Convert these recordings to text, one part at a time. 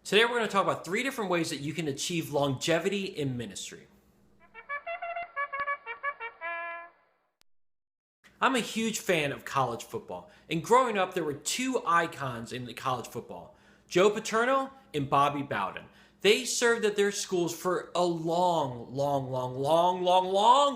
Today we're going to talk about 3 different ways that you can achieve longevity in ministry. I'm a huge fan of college football, and growing up there were 2 icons in the college football, Joe Paterno and Bobby Bowden. They served at their schools for a long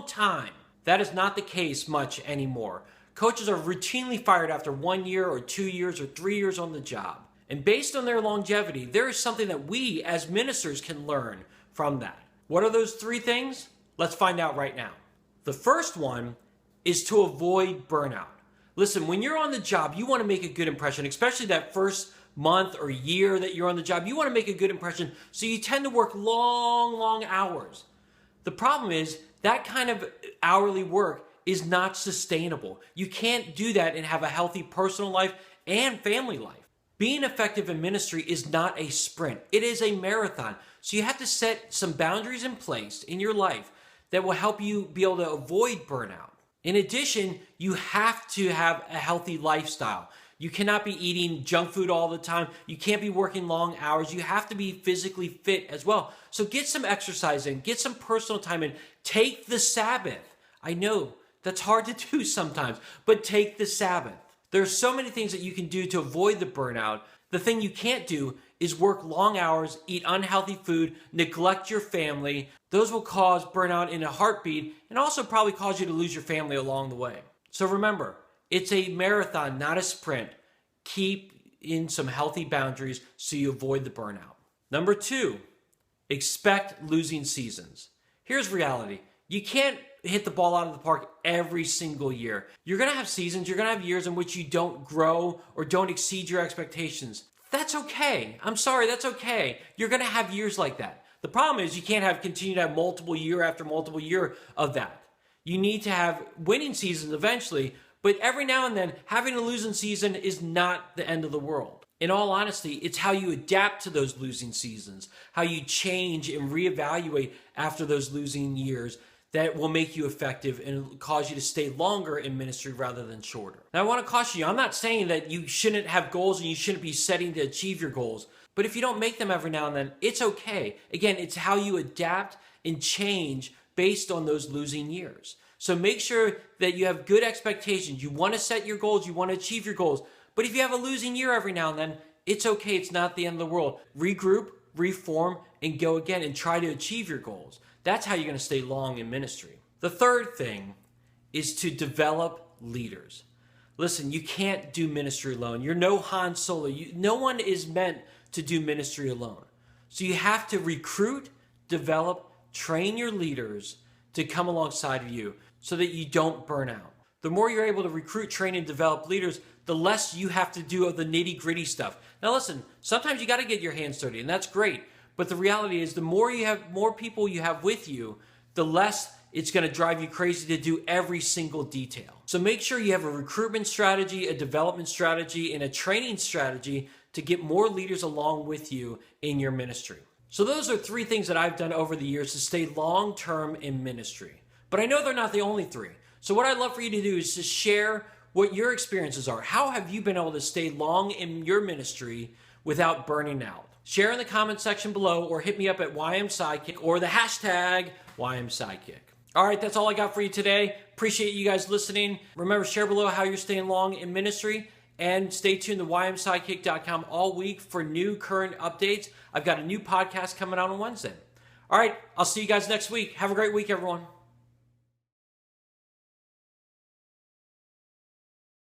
time. That is not the case much anymore. Coaches are routinely fired after 1 year or 2 years or 3 years on the job. And based on their longevity, there is something that we as ministers can learn from that. What are those 3 things? Let's find out right now. The first one is to avoid burnout. Listen, when you're on the job, you want to make a good impression, especially that first month or year that you're on the job. You want to make a good impression, so you tend to work long hours. The problem is that kind of hourly work is not sustainable. You can't do that and have a healthy personal life and family life. Being effective in ministry is not a sprint. It is a marathon. So you have to set some boundaries in place in your life that will help you be able to avoid burnout. In addition, you have to have a healthy lifestyle. You cannot be eating junk food all the time. You can't be working long hours. You have to be physically fit as well. So get some exercise in, get some personal time in. Take the Sabbath. I know that's hard to do sometimes, but take the Sabbath. There's so many things that you can do to avoid the burnout. The thing you can't do is work long hours, eat unhealthy food, neglect your family. Those will cause burnout in a heartbeat and also probably cause you to lose your family along the way. So remember, it's a marathon, not a sprint. Keep in some healthy boundaries so you avoid the burnout. Number 2, expect losing seasons. Here's reality. You can't hit the ball out of the park every single year. You're going to have seasons, you're going to have years in which you don't grow or don't exceed your expectations. That's okay. I'm sorry, that's okay. You're going to have years like that. The problem is you can't continue to have multiple year after multiple year of that. You need to have winning seasons eventually, but every now and then having a losing season is not the end of the world. In all honesty, it's how you adapt to those losing seasons, how you change and reevaluate after those losing years that will make you effective and cause you to stay longer in ministry rather than shorter. Now, I want to caution you, I'm not saying that you shouldn't have goals and you shouldn't be setting to achieve your goals, but if you don't make them every now and then, it's okay. Again, it's how you adapt and change based on those losing years. So make sure that you have good expectations. You want to set your goals, you want to achieve your goals, but if you have a losing year every now and then, it's okay, it's not the end of the world. Regroup, reform, and go again and try to achieve your goals. That's how you're going to stay long in ministry. The third thing is to develop leaders. Listen, you can't do ministry alone. You're no Han Solo. No one is meant to do ministry alone. So you have to recruit, develop, train your leaders to come alongside of you so that you don't burn out. The more you're able to recruit, train, and develop leaders, the less you have to do of the nitty-gritty stuff. Now listen, sometimes you got to get your hands dirty, and that's great. But the reality is the more people you have with you, the less it's going to drive you crazy to do every single detail. So make sure you have a recruitment strategy, a development strategy, and a training strategy to get more leaders along with you in your ministry. So those are 3 things that I've done over the years to stay long-term in ministry. But I know they're not the only 3. So what I'd love for you to do is to share what your experiences are. How have you been able to stay long in your ministry without burning out? Share in the comment section below or hit me up at YMSidekick or the hashtag YMSidekick. All right, that's all I got for you today. Appreciate you guys listening. Remember, share below how you're staying long in ministry and stay tuned to YMSidekick.com all week for new current updates. I've got a new podcast coming out on Wednesday. All right, I'll see you guys next week. Have a great week, everyone.